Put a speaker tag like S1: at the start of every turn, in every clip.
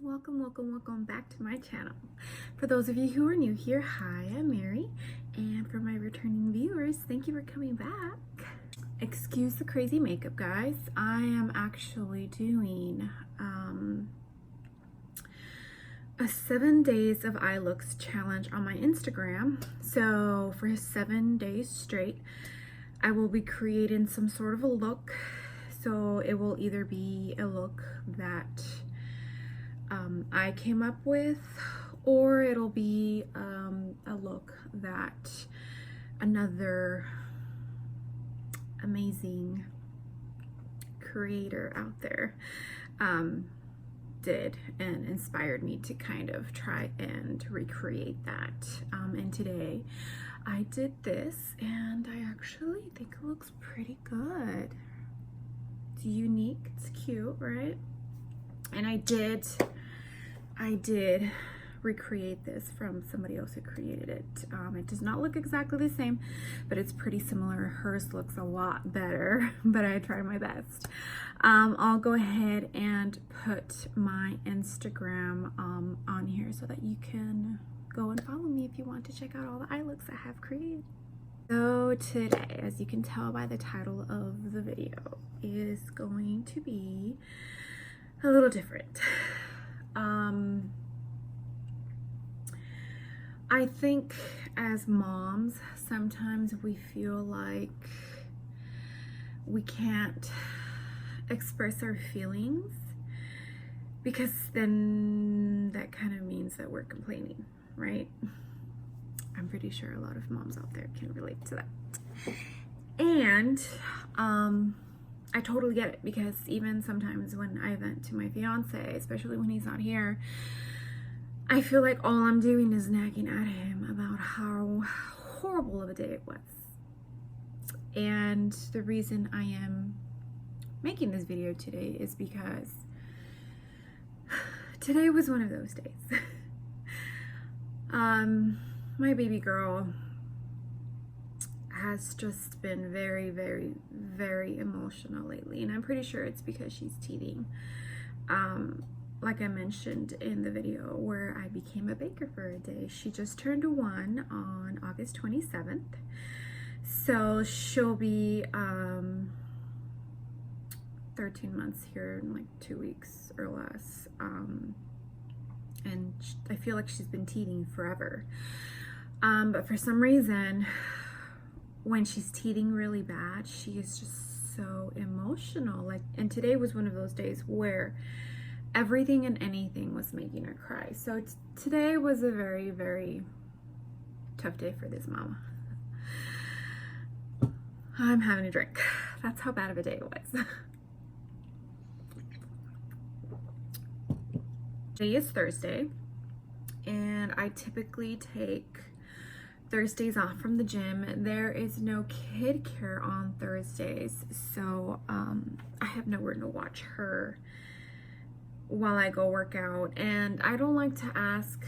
S1: welcome back to my channel. For those of you who are new here, hi, I'm Mary, and for my returning viewers, thank you for coming back. Excuse the crazy makeup, guys. I am actually doing a 7 days of eye looks challenge on my Instagram. So for 7 days straight, I will be creating some sort of a look. So it will either be a look that I came up with, or it'll be a look that another amazing creator out there did and inspired me to kind of try and recreate that. And today I did this, and I actually think it looks pretty good. It's unique, it's cute, right? And I did recreate this from somebody else who created it. It does not look exactly the same, but it's pretty similar. Hers looks a lot better, but I tried my best. I'll go ahead and put my Instagram on here so that you can go and follow me if you want to check out all the eye looks I have created. So today, as you can tell by the title of the video, is going to be a little different. I think as moms, sometimes we feel like we can't express our feelings because then that kind of means that we're complaining, right? I'm pretty sure a lot of moms out there can relate to that. And I totally get it, because even sometimes when I vent to my fiance, especially when he's not here, I feel like all I'm doing is nagging at him about how horrible of a day it was. And the reason I am making this video today is because today was one of those days. My baby girl has just been very emotional lately, and I'm pretty sure it's because she's teething. Like I mentioned in the video where I became a baker for a day, she just turned 1 on August 27th. So she'll be 13 months here in like 2 weeks or less. And I feel like she's been teething forever. But for some reason, when she's teething really bad, she is just so emotional. And today was one of those days where everything and anything was making her cry. So today was a very tough day for this mama. I'm having a drink. That's how bad of a day it was. Today is Thursday, and I typically take Thursdays off from the gym. There is no kid care on Thursdays, so I have nowhere to watch her while I go work out. And I don't like to ask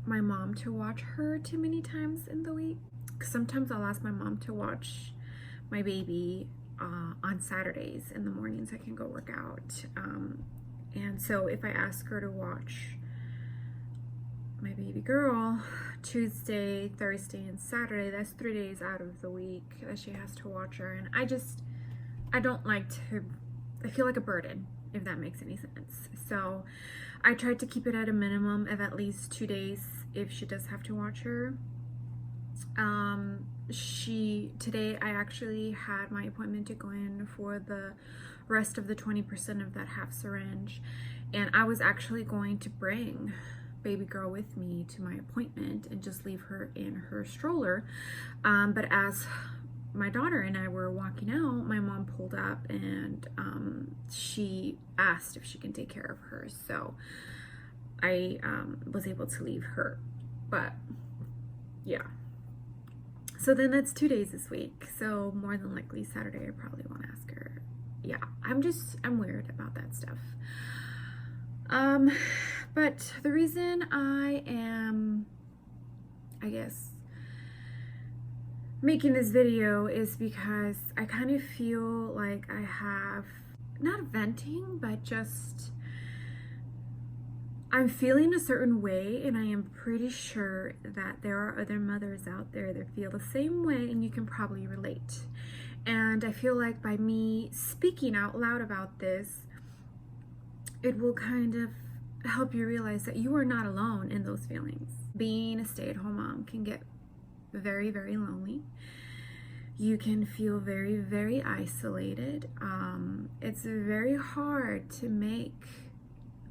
S1: my mom to watch her too many times in the week. Sometimes I'll ask my mom to watch my baby on Saturdays in the mornings. I can go work out. And so if I ask her to watch my baby girl Tuesday, Thursday, and Saturday, that's 3 days out of the week that she has to watch her. And I don't like to, I feel like a burden, if that makes any sense. So I tried to keep it at a minimum of at least 2 days if she does have to watch her. Today I actually had my appointment to go in for the rest of the 20% of that half syringe, and I was actually going to bring baby girl with me to my appointment and just leave her in her stroller, but as my daughter and I were walking out, my mom pulled up, and she asked if she can take care of her, so I was able to leave her. But yeah, so then that's 2 days this week, so more than likely Saturday I probably won't ask her. Yeah, I'm weird about that stuff. But the reason I am, I guess, making this video is because I kind of feel like I have, not venting, but just I'm feeling a certain way, and I am pretty sure that there are other mothers out there that feel the same way, and you can probably relate. And I feel like by me speaking out loud about this, it will kind of help you realize that you are not alone in those feelings. Being a stay-at-home mom can get very, very lonely. You can feel very, very isolated. It's very hard to make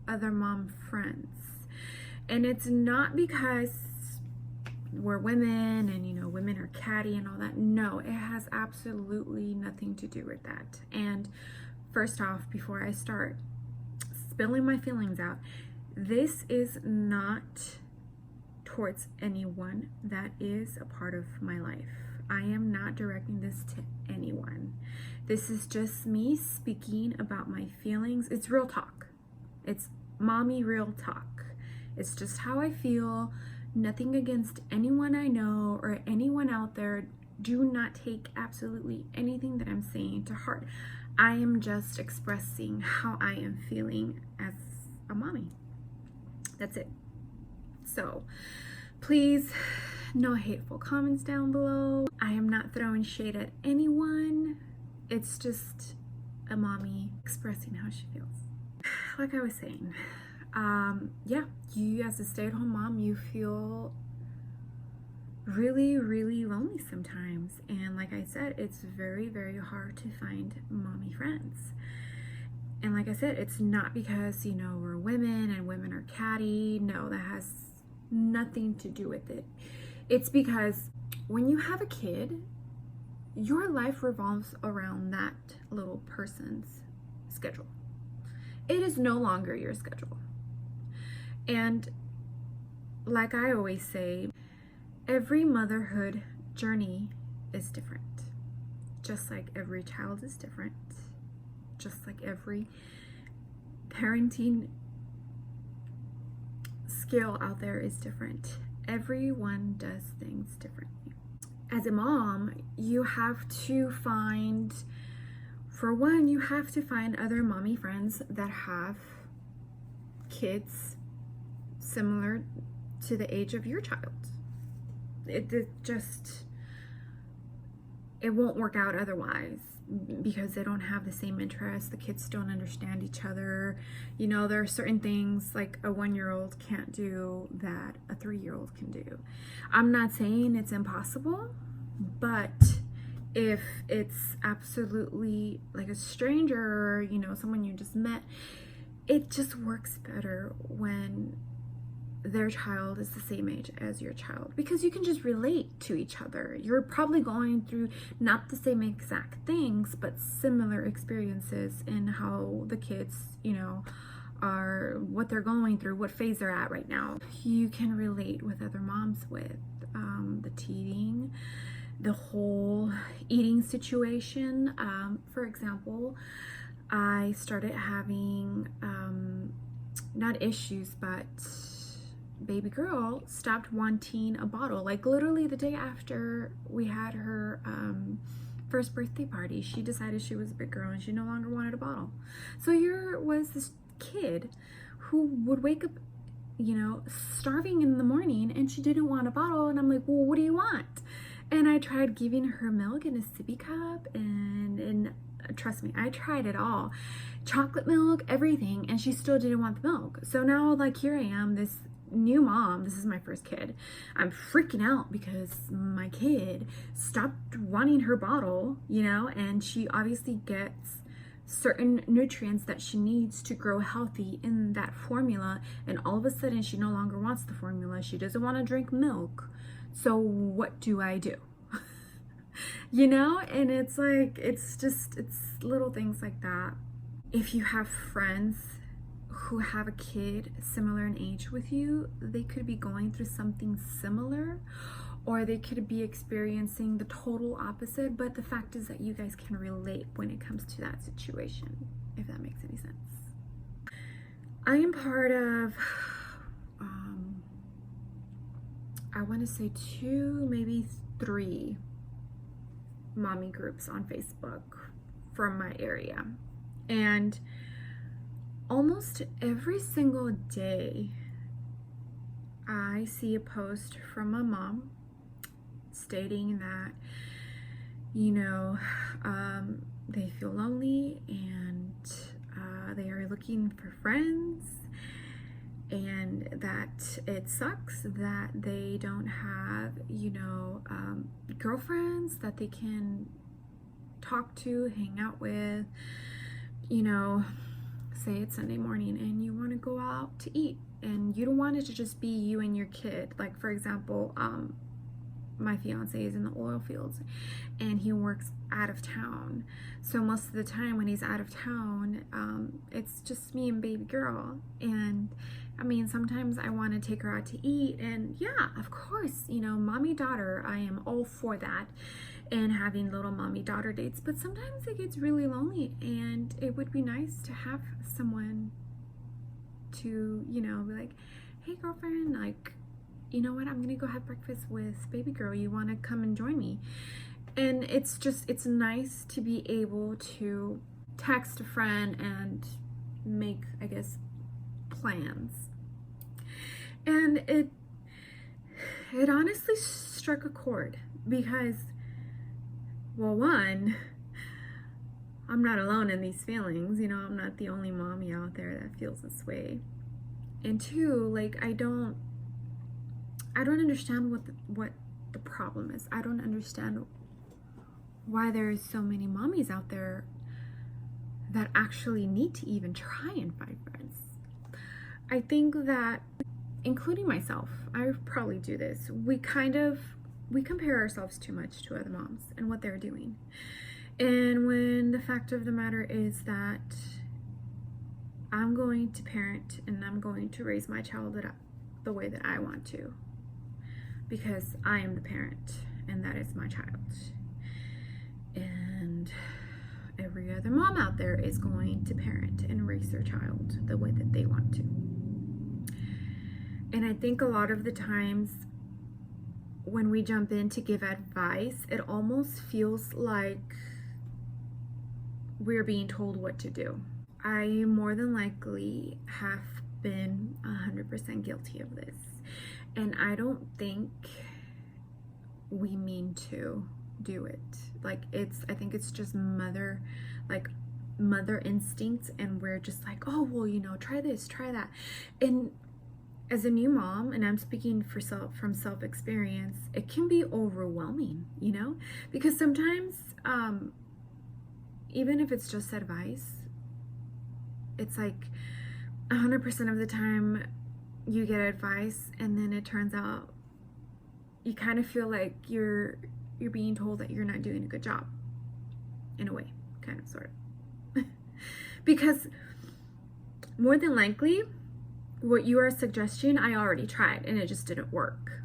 S1: other mom friends. And it's not because we're women and, you know, women are catty and all that. No, it has absolutely nothing to do with that. And first off, before I start spilling my feelings out, this is not towards anyone that is a part of my life. I am not directing this to anyone. This is just me speaking about my feelings. It's real talk. It's mommy real talk. It's just how I feel. Nothing against anyone I know or anyone out there. Do not take absolutely anything that I'm saying to heart. I am just expressing how I am feeling as a mommy. That's it. So please, no hateful comments down below. I am not throwing shade at anyone. It's just a mommy expressing how she feels. Like I was saying, yeah, you as a stay-at-home mom, you feel really, really lonely sometimes. And like I said, it's very, very hard to find mommy friends. And like I said, it's not because, you know, we're women and women are catty. No, that has nothing to do with it. It's because when you have a kid, your life revolves around that little person's schedule. It is no longer your schedule. And like I always say, every motherhood journey is different. Just like every child is different. Just like every parenting skill out there is different. Everyone does things differently. As a mom, you have to find, for one, you have to find other mommy friends that have kids similar to the age of your child. It won't work out otherwise, because they don't have the same interests. The kids don't understand each other. You know, there are certain things like a 1-year-old can't do that a 3-year-old can do. I'm not saying it's impossible, but if it's absolutely like a stranger, you know, someone you just met, it just works better when their child is the same age as your child, because you can just relate to each other. You're probably going through not the same exact things, but similar experiences in how the kids, you know, are, what they're going through, what phase they're at right now. You can relate with other moms with the teething, the whole eating situation. For example, I started having not issues, but baby girl stopped wanting a bottle. Like literally the day after we had her first birthday party, she decided she was a big girl and she no longer wanted a bottle. So here was this kid who would wake up, you know, starving in the morning, and she didn't want a bottle. And I'm like, well, what do you want? And I tried giving her milk in a sippy cup, and trust me, I tried it all. Chocolate milk, everything, and she still didn't want the milk. So now, like, here I am, this new mom, this is my first kid. I'm freaking out because my kid stopped wanting her bottle, you know, and she obviously gets certain nutrients that she needs to grow healthy in that formula, and all of a sudden she no longer wants the formula. She doesn't want to drink milk. So what do I do? You know, and it's like, it's little things like that. If you have friends who have a kid similar in age with you, they could be going through something similar, or they could be experiencing the total opposite. But the fact is that you guys can relate when it comes to that situation, if that makes any sense. I am part of, I want to say 2, maybe 3 mommy groups on Facebook from my area. And almost every single day I see a post from a mom stating that, you know, they feel lonely and they are looking for friends, and that it sucks that they don't have, you know, girlfriends that they can talk to, hang out with, you know. Say it's Sunday morning and you want to go out to eat and you don't want it to just be you and your kid. Like, for example, my fiance is in the oil fields and he works out of town, so most of the time when he's out of town, it's just me and baby girl. And I mean, sometimes I want to take her out to eat, and yeah, of course, you know, mommy daughter, I am all for that, and having little mommy daughter dates. But sometimes it gets really lonely, and it would be nice to have someone to, you know, be like, hey girlfriend, like, you know what, I'm gonna go have breakfast with baby girl, you want to come and join me? And it's just, it's nice to be able to text a friend and make, I guess, plans. And it honestly struck a chord because, well, one, I'm not alone in these feelings, you know, I'm not the only mommy out there that feels this way. And two, like, I don't understand what the problem is. I don't understand why there's so many mommies out there that actually need to even try and find friends. I think that, including myself, I probably do this. We compare ourselves too much to other moms and what they're doing. And when the fact of the matter is that I'm going to parent and I'm going to raise my child the way that I want to, because I am the parent and that is my child. And every other mom out there is going to parent and raise their child the way that they want to. And I think a lot of the times when we jump in to give advice, it almost feels like we're being told what to do. I more than likely have been 100% guilty of this. And I don't think we mean to do it. Like, I think it's just mother instinct, and we're just like, oh, well, you know, try this, try that. And as a new mom, and I'm speaking from self experience, it can be overwhelming, you know, because sometimes, even if it's just advice, it's like 100% of the time you get advice and then it turns out you kind of feel like you're being told that you're not doing a good job, in a way, kind of, sort of. Because more than likely what you are suggesting I already tried and it just didn't work,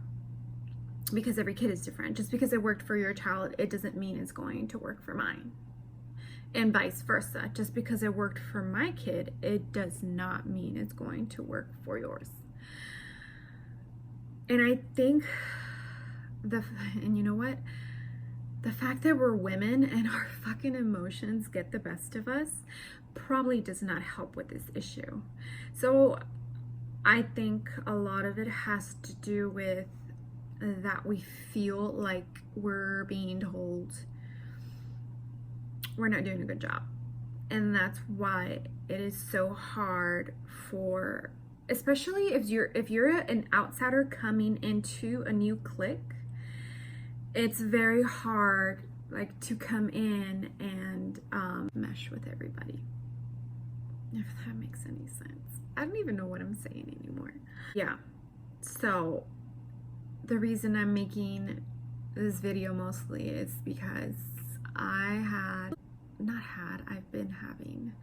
S1: because every kid is different. Just because it worked for your child, it doesn't mean it's going to work for mine, and vice versa. Just because it worked for my kid, it does not mean it's going to work for yours. And I think and you know what? The fact that we're women and our fucking emotions get the best of us probably does not help with this issue. So I think a lot of it has to do with that we feel like we're being told we're not doing a good job. And that's why it is so hard for, especially if you're an outsider coming into a new clique, it's very hard, like, to come in and mesh with everybody, if that makes any sense. I don't even know what I'm saying anymore. Yeah, so the reason I'm making this video mostly is because I've been having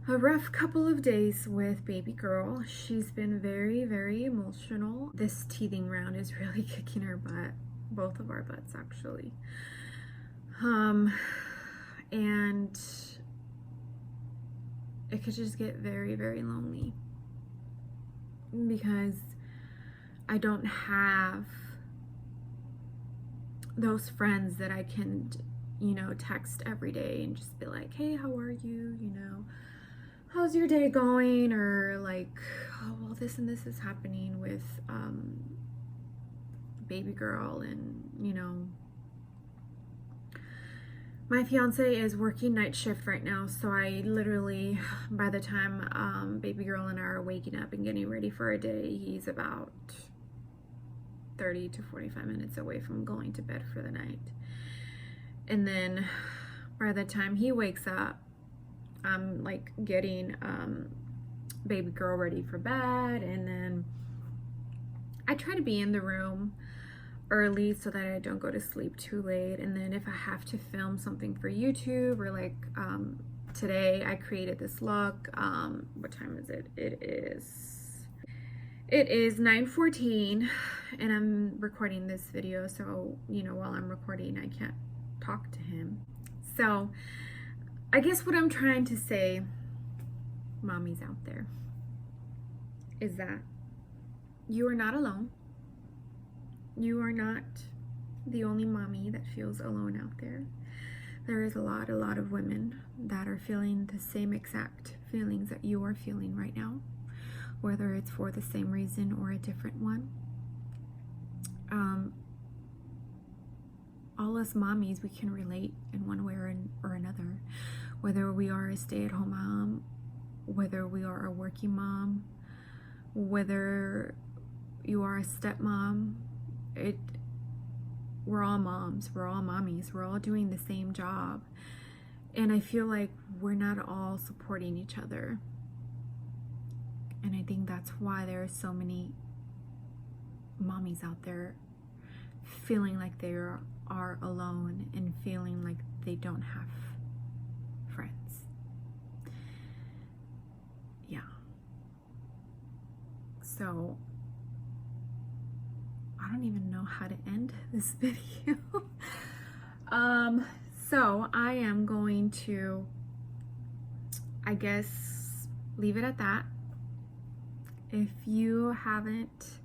S1: a rough couple of days with baby girl. She's been very, very emotional. This teething round is really kicking her butt. Both of our butts, actually. And it could just get very, very lonely because I don't have those friends that I can, you know, text every day and just be like, hey, how are you? You know, how's your day going? Or like, oh, well, this and this is happening with baby girl, and you know, my fiance is working night shift right now, so I literally, by the time baby girl and I are waking up and getting ready for a day, he's about 30 to 45 minutes away from going to bed for the night. And then by the time he wakes up, I'm like getting baby girl ready for bed, and then I try to be in the room early so that I don't go to sleep too late. And then if I have to film something for YouTube, or like today I created this look. What time is it? It is 9:14, and I'm recording this video, so you know, while I'm recording I can't talk to him. So I guess what I'm trying to say, mommies out there, is that you are not alone. You are not the only mommy that feels alone out there. There is a lot of women that are feeling the same exact feelings that you are feeling right now, whether it's for the same reason or a different one. All us mommies, we can relate in one way or another, whether we are a stay-at-home mom, whether we are a working mom, whether you are a stepmom. We're all moms, we're all mommies, we're all doing the same job, and I feel like we're not all supporting each other. And I think that's why there are so many mommies out there feeling like they are alone and feeling like they don't have friends. Yeah. So I don't even know how to end this video. So I am going to, I guess, leave it at that. If you haven't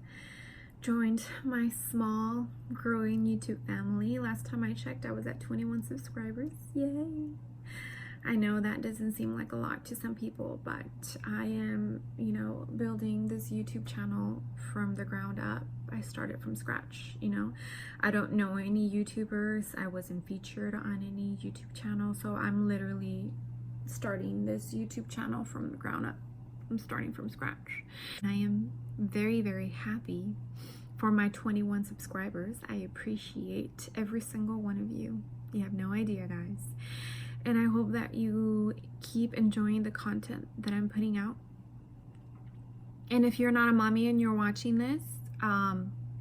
S1: joined my small growing YouTube family, last time I checked I was at 21 subscribers. Yay! I know that doesn't seem like a lot to some people, but I am, you know, building this YouTube channel from the ground up. I started from scratch, you know. I don't know any YouTubers. I wasn't featured on any YouTube channel, so I'm literally starting this YouTube channel from the ground up. I'm starting from scratch. I am very happy for my 21 subscribers. I appreciate every single one of you. You have no idea, guys. And I hope that you keep enjoying the content that I'm putting out. And if you're not a mommy and you're watching this,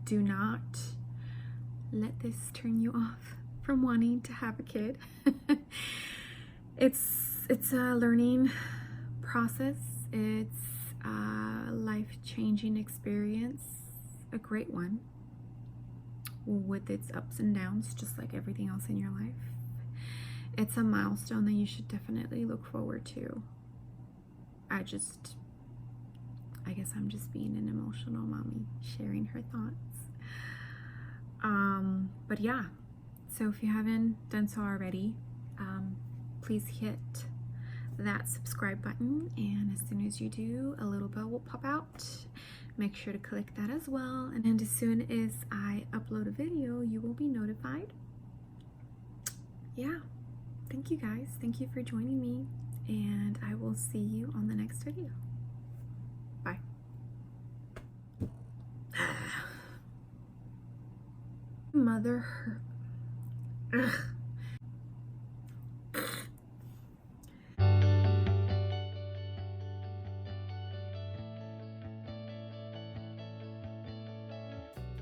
S1: do not let this turn you off from wanting to have a kid. It's a learning process. It's a life-changing experience, a great one, with its ups and downs, just like everything else in your life. It's a milestone that you should definitely look forward to. I guess I'm just being an emotional mommy, sharing her thoughts. But yeah, so if you haven't done so already, please hit that subscribe button, and as soon as you do, a little bell will pop out. Make sure to click that as well, and as soon as I upload a video, you will be notified. Yeah, thank you guys. Thank you for joining me, and I will see you on the next video. Bye. Mother. Ugh.